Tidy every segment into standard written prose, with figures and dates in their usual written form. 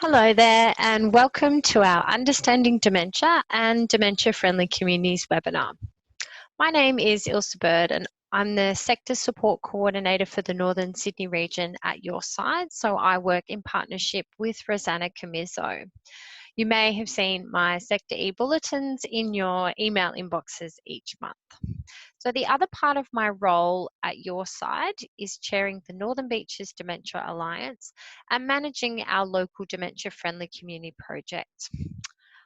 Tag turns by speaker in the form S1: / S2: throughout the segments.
S1: Hello there, and welcome to our Understanding Dementia and Dementia Friendly Communities webinar. My name is Ilse Bird, and I'm the Sector Support Coordinator for the Northern Sydney region at your side, so I work in partnership with Rosanna Camiso. You may have seen my sector e-bulletins in your email inboxes each month. So the other part of my role at your side is chairing the Northern Beaches Dementia Alliance and managing our local dementia-friendly community project.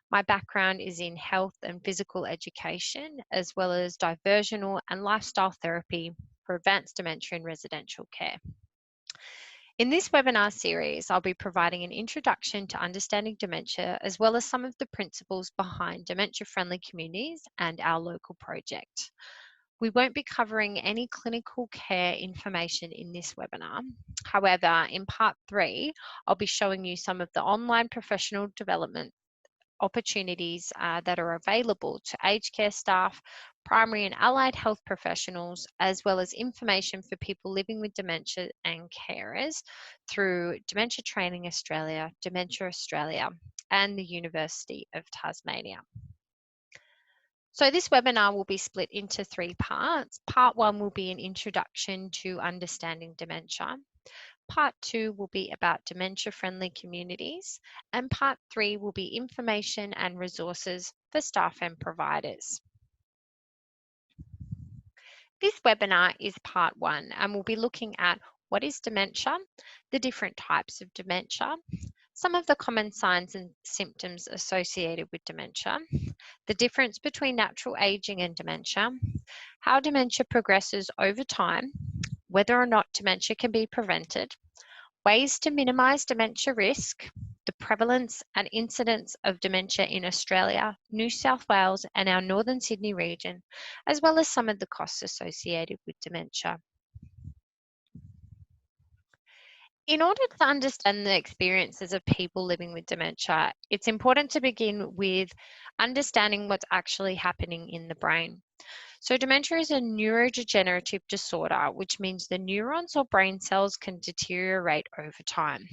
S1: My background is in health and physical education, as well as diversional and lifestyle therapy for advanced dementia in residential care. In this webinar series, I'll be providing an introduction to understanding dementia, as well as some of the principles behind dementia-friendly communities and our local project. We won't be covering any clinical care information in this webinar. However, in part 3, I'll be showing you some of the online professional development opportunities that are available to aged care staff, primary and allied health professionals, as well as information for people living with dementia and carers through Dementia Training Australia, Dementia Australia, and the University of Tasmania. So this webinar will be split into 3 parts. Part 1 will be an introduction to understanding dementia. Part 2 will be about dementia-friendly communities, and Part 3 will be information and resources for staff and providers. This webinar is Part 1, and we'll be looking at what is dementia, the different types of dementia, some of the common signs and symptoms associated with dementia, the difference between natural aging and dementia, how dementia progresses over time, whether or not dementia can be prevented, ways to minimise dementia risk, the prevalence and incidence of dementia in Australia, New South Wales and our Northern Sydney region, as well as some of the costs associated with dementia. In order to understand the experiences of people living with dementia, it's important to begin with understanding what's actually happening in the brain. So dementia is a neurodegenerative disorder, which means the neurons or brain cells can deteriorate over time.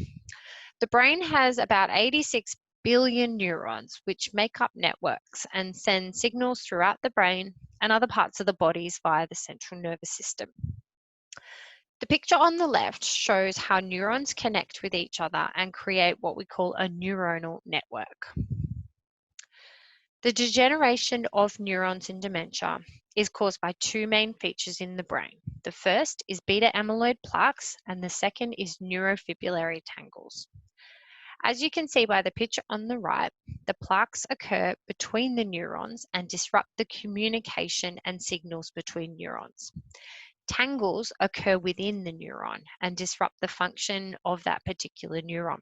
S1: The brain has about 86 billion neurons, which make up networks and send signals throughout the brain and other parts of the bodies via the central nervous system. The picture on the left shows how neurons connect with each other and create what we call a neuronal network. The degeneration of neurons in dementia is caused by 2 main features in the brain. The first is beta amyloid plaques, and the second is neurofibrillary tangles. As you can see by the picture on the right, the plaques occur between the neurons and disrupt the communication and signals between neurons. Tangles occur within the neuron and disrupt the function of that particular neuron.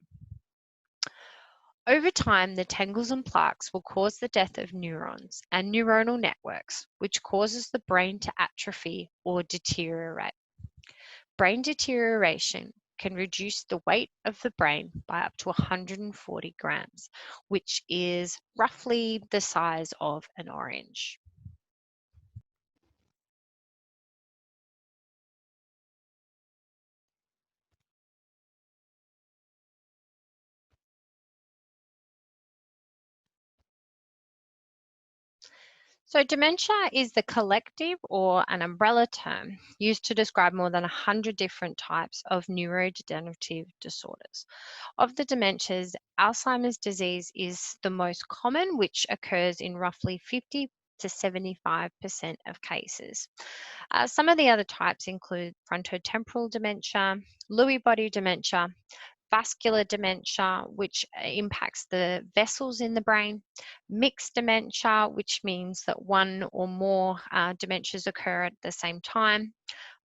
S1: Over time, the tangles and plaques will cause the death of neurons and neuronal networks, which causes the brain to atrophy or deteriorate. Brain deterioration can reduce the weight of the brain by up to 140 grams, which is roughly the size of an orange. So dementia is the collective or an umbrella term used to describe more than 100 different types of neurodegenerative disorders. Of the dementias, Alzheimer's disease is the most common, which occurs in roughly 50 to 75% of cases. Some of the other types include frontotemporal dementia, Lewy body dementia, vascular dementia, which impacts the vessels in the brain, mixed dementia, which means that one or more dementias occur at the same time,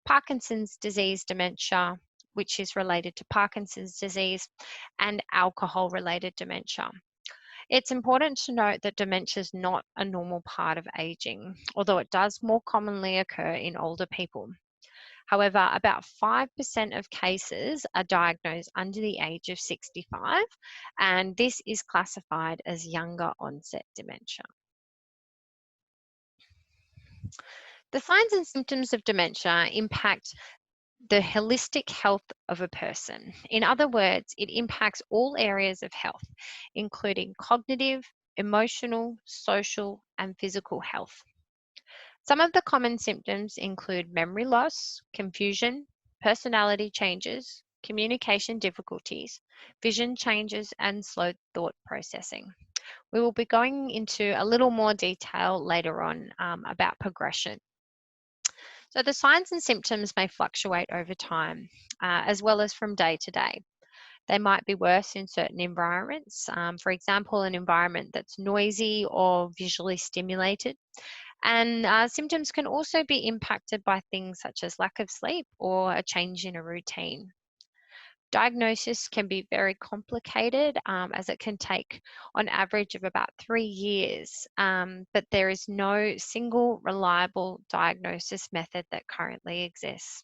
S1: Parkinson's disease dementia, which is related to Parkinson's disease, and alcohol-related dementia. It's important to note that dementia is not a normal part of aging, although it does more commonly occur in older people. However, about 5% of cases are diagnosed under the age of 65, and this is classified as younger onset dementia. The signs and symptoms of dementia impact the holistic health of a person. In other words, it impacts all areas of health, including cognitive, emotional, social, and physical health. Some of the common symptoms include memory loss, confusion, personality changes, communication difficulties, vision changes, and slow thought processing. We will be going into a little more detail later on about progression. So the signs and symptoms may fluctuate over time, as well as from day to day. They might be worse in certain environments. For example, an environment that's noisy or visually stimulated. And symptoms can also be impacted by things such as lack of sleep or a change in a routine. Diagnosis can be very complicated as it can take on average of about 3 years, but there is no single reliable diagnosis method that currently exists.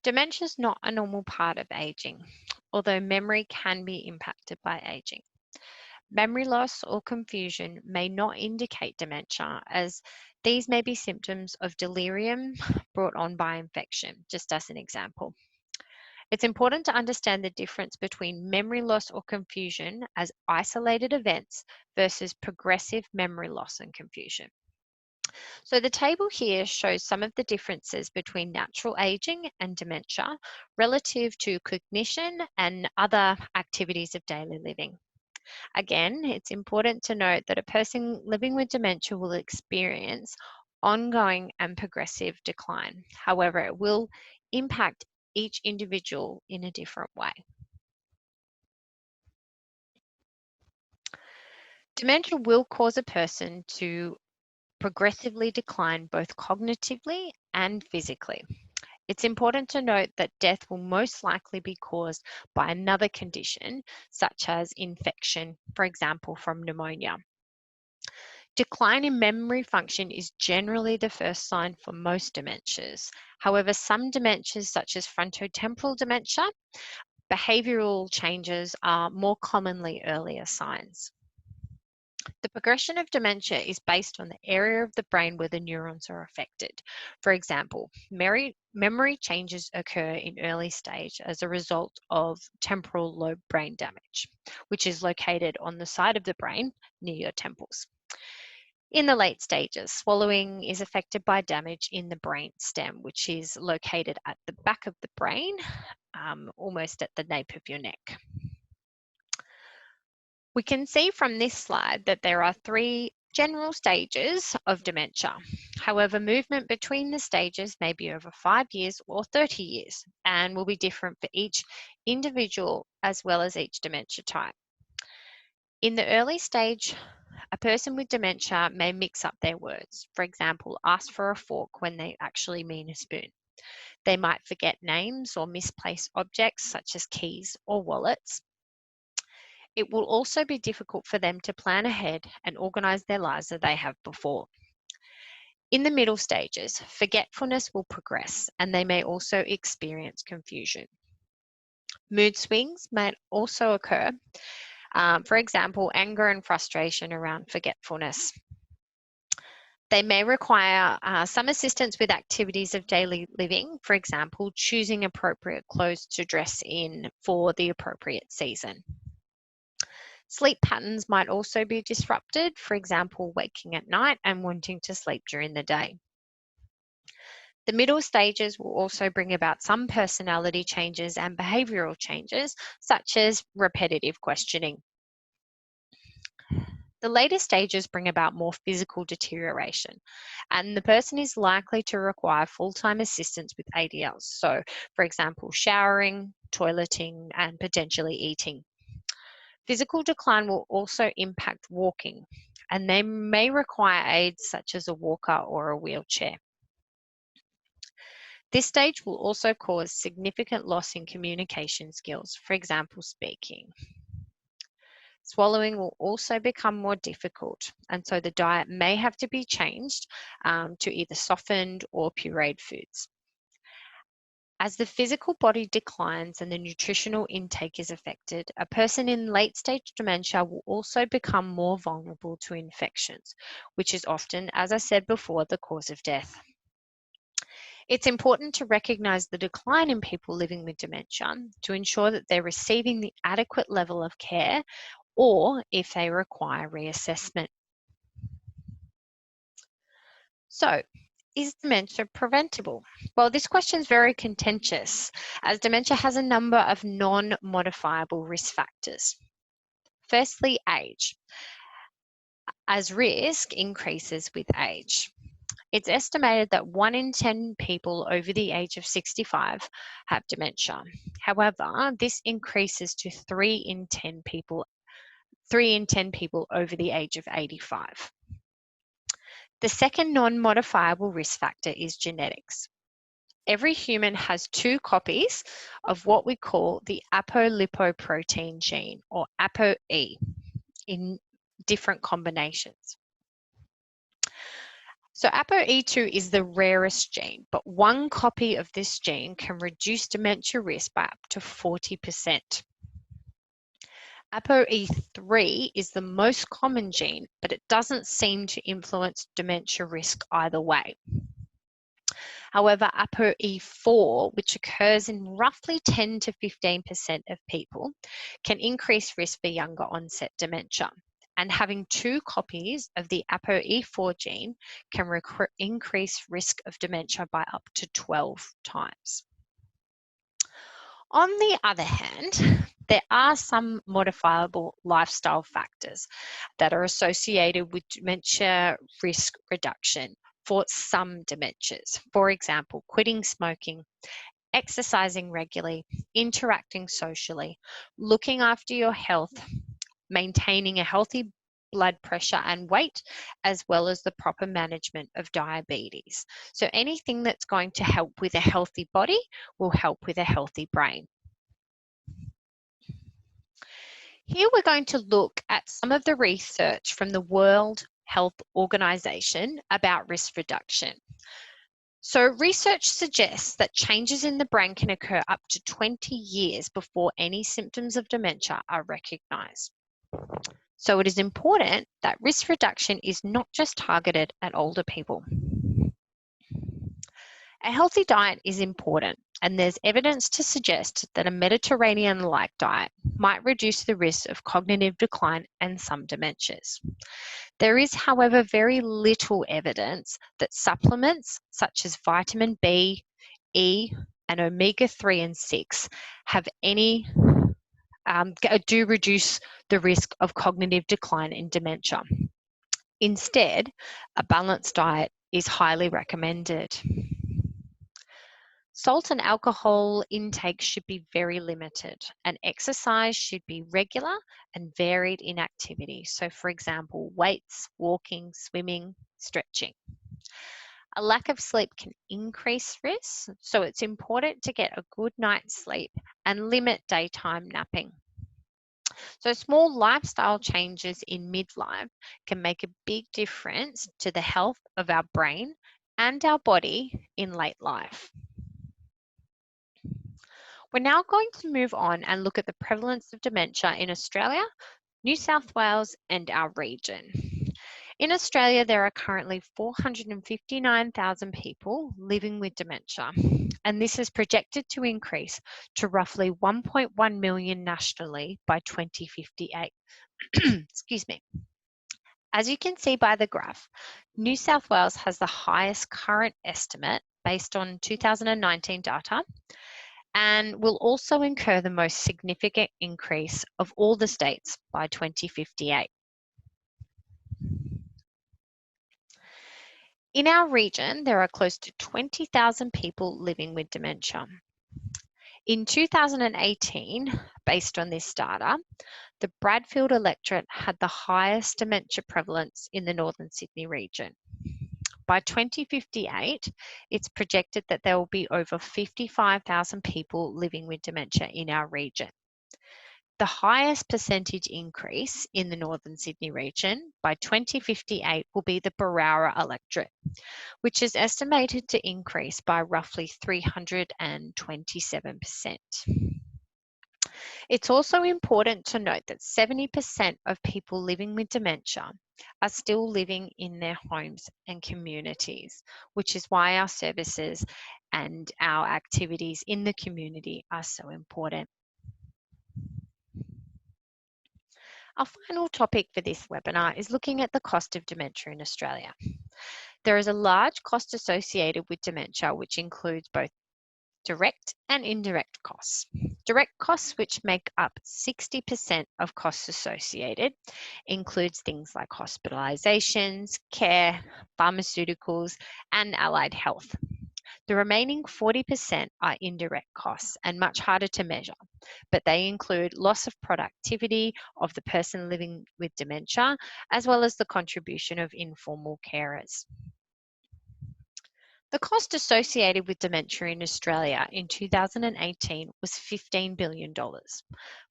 S1: Dementia is not a normal part of aging, although memory can be impacted by aging. Memory loss or confusion may not indicate dementia, as these may be symptoms of delirium brought on by infection, just as an example. It's important to understand the difference between memory loss or confusion as isolated events versus progressive memory loss and confusion. So the table here shows some of the differences between natural aging and dementia relative to cognition and other activities of daily living. Again, it's important to note that a person living with dementia will experience ongoing and progressive decline. However, it will impact each individual in a different way. Dementia will cause a person to progressively decline both cognitively and physically. It's important to note that death will most likely be caused by another condition, such as infection, for example, from pneumonia. Decline in memory function is generally the first sign for most dementias. However, some dementias, such as frontotemporal dementia, behavioral changes are more commonly earlier signs. The progression of dementia is based on the area of the brain where the neurons are affected. For example, memory changes occur in early stage as a result of temporal lobe brain damage, which is located on the side of the brain near your temples. In the late stages, swallowing is affected by damage in the brain stem, which is located at the back of the brain, almost at the nape of your neck. We can see from this slide that there are 3 general stages of dementia. However, movement between the stages may be over 5 years or 30 years and will be different for each individual as well as each dementia type. In the early stage, a person with dementia may mix up their words. For example, ask for a fork when they actually mean a spoon. They might forget names or misplace objects such as keys or wallets. It will also be difficult for them to plan ahead and organise their lives as they have before. In the middle stages, forgetfulness will progress and they may also experience confusion. Mood swings may also occur. For example, anger and frustration around forgetfulness. They may require some assistance with activities of daily living, for example, choosing appropriate clothes to dress in for the appropriate season. Sleep patterns might also be disrupted, for example, waking at night and wanting to sleep during the day. The middle stages will also bring about some personality changes and behavioural changes, such as repetitive questioning. The later stages bring about more physical deterioration, and the person is likely to require full-time assistance with ADLs. So, for example, showering, toileting, and potentially eating. Physical decline will also impact walking, and they may require aids such as a walker or a wheelchair. This stage will also cause significant loss in communication skills, for example, speaking. Swallowing will also become more difficult, and so the diet may have to be changed to either softened or pureed foods. As the physical body declines and the nutritional intake is affected, a person in late stage dementia will also become more vulnerable to infections, which is often, as I said before, the cause of death. It's important to recognise the decline in people living with dementia to ensure that they're receiving the adequate level of care or if they require reassessment. So, is dementia preventable? Well, this question is very contentious as dementia has a number of non-modifiable risk factors. Firstly, age, as risk increases with age. It's estimated that 1 in 10 people over the age of 65 have dementia. However, this increases to 3 in 10 people over the age of 85. The second non-modifiable risk factor is genetics. Every human has 2 copies of what we call the apolipoprotein gene, or ApoE, in different combinations. So ApoE2 is the rarest gene, but 1 copy of this gene can reduce dementia risk by up to 40%. ApoE3 is the most common gene, but it doesn't seem to influence dementia risk either way. However, ApoE4, which occurs in roughly 10 to 15% of people, can increase risk for younger onset dementia. And having 2 copies of the ApoE4 gene can increase risk of dementia by up to 12 times. On the other hand, there are some modifiable lifestyle factors that are associated with dementia risk reduction for some dementias. For example, quitting smoking, exercising regularly, interacting socially, looking after your health, maintaining a healthy blood pressure and weight, as well as the proper management of diabetes. So anything that's going to help with a healthy body will help with a healthy brain. Here we're going to look at some of the research from the World Health Organization about risk reduction. So research suggests that changes in the brain can occur up to 20 years before any symptoms of dementia are recognized. So it is important that risk reduction is not just targeted at older people. A healthy diet is important, and there's evidence to suggest that a Mediterranean-like diet might reduce the risk of cognitive decline and some dementias. There is, however, very little evidence that supplements such as vitamin B, E, and omega-3 and 6 have any do reduce the risk of cognitive decline in dementia. Instead, a balanced diet is highly recommended. Salt and alcohol intake should be very limited, and exercise should be regular and varied in activity. So, for example, weights, walking, swimming, stretching. A lack of sleep can increase risk, so it's important to get a good night's sleep and limit daytime napping. So small lifestyle changes in midlife can make a big difference to the health of our brain and our body in late life. We're now going to move on and look at the prevalence of dementia in Australia, New South Wales, and our region. In Australia, there are currently 459,000 people living with dementia, and this is projected to increase to roughly 1.1 million nationally by 2058. Excuse me. As you can see by the graph, New South Wales has the highest current estimate based on 2019 data, and will also incur the most significant increase of all the states by 2058. In our region, there are close to 20,000 people living with dementia. In 2018, based on this data, the Bradfield electorate had the highest dementia prevalence in the Northern Sydney region. By 2058, it's projected that there will be over 55,000 people living with dementia in our region. The highest percentage increase in the Northern Sydney region by 2058 will be the Barara electorate, which is estimated to increase by roughly 327%. It's also important to note that 70% of people living with dementia are still living in their homes and communities, which is why our services and our activities in the community are so important. Our final topic for this webinar is looking at the cost of dementia in Australia. There is a large cost associated with dementia, which includes both direct and indirect costs. Direct costs, which make up 60% of costs associated, includes things like hospitalizations, care, pharmaceuticals, and allied health. The remaining 40% are indirect costs and much harder to measure, but they include loss of productivity of the person living with dementia, as well as the contribution of informal carers. The cost associated with dementia in Australia in 2018 was $15 billion.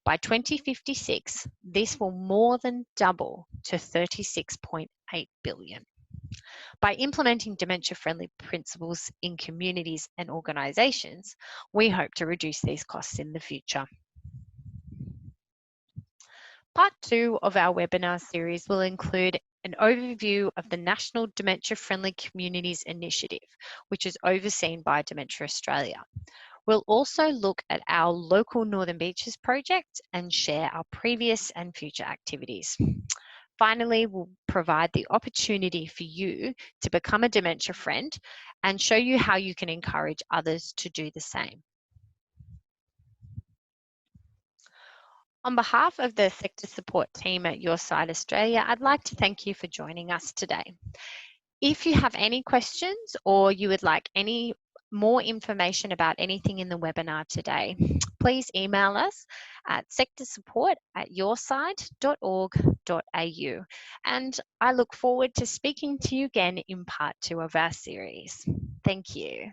S1: By 2056, this will more than double to $36.8 billion. By implementing dementia-friendly principles in communities and organisations, we hope to reduce these costs in the future. Part 2 of our webinar series will include an overview of the National Dementia Friendly Communities Initiative, which is overseen by Dementia Australia. We'll also look at our local Northern Beaches project and share our previous and future activities. Finally, we'll provide the opportunity for you to become a dementia friend and show you how you can encourage others to do the same. On behalf of the sector support team at Your Side Australia, I'd like to thank you for joining us today. If you have any questions or you would like any more information about anything in the webinar today, please email us at sectorsupport@yourside.org.au. And I look forward to speaking to you again in part 2 of our series. Thank you.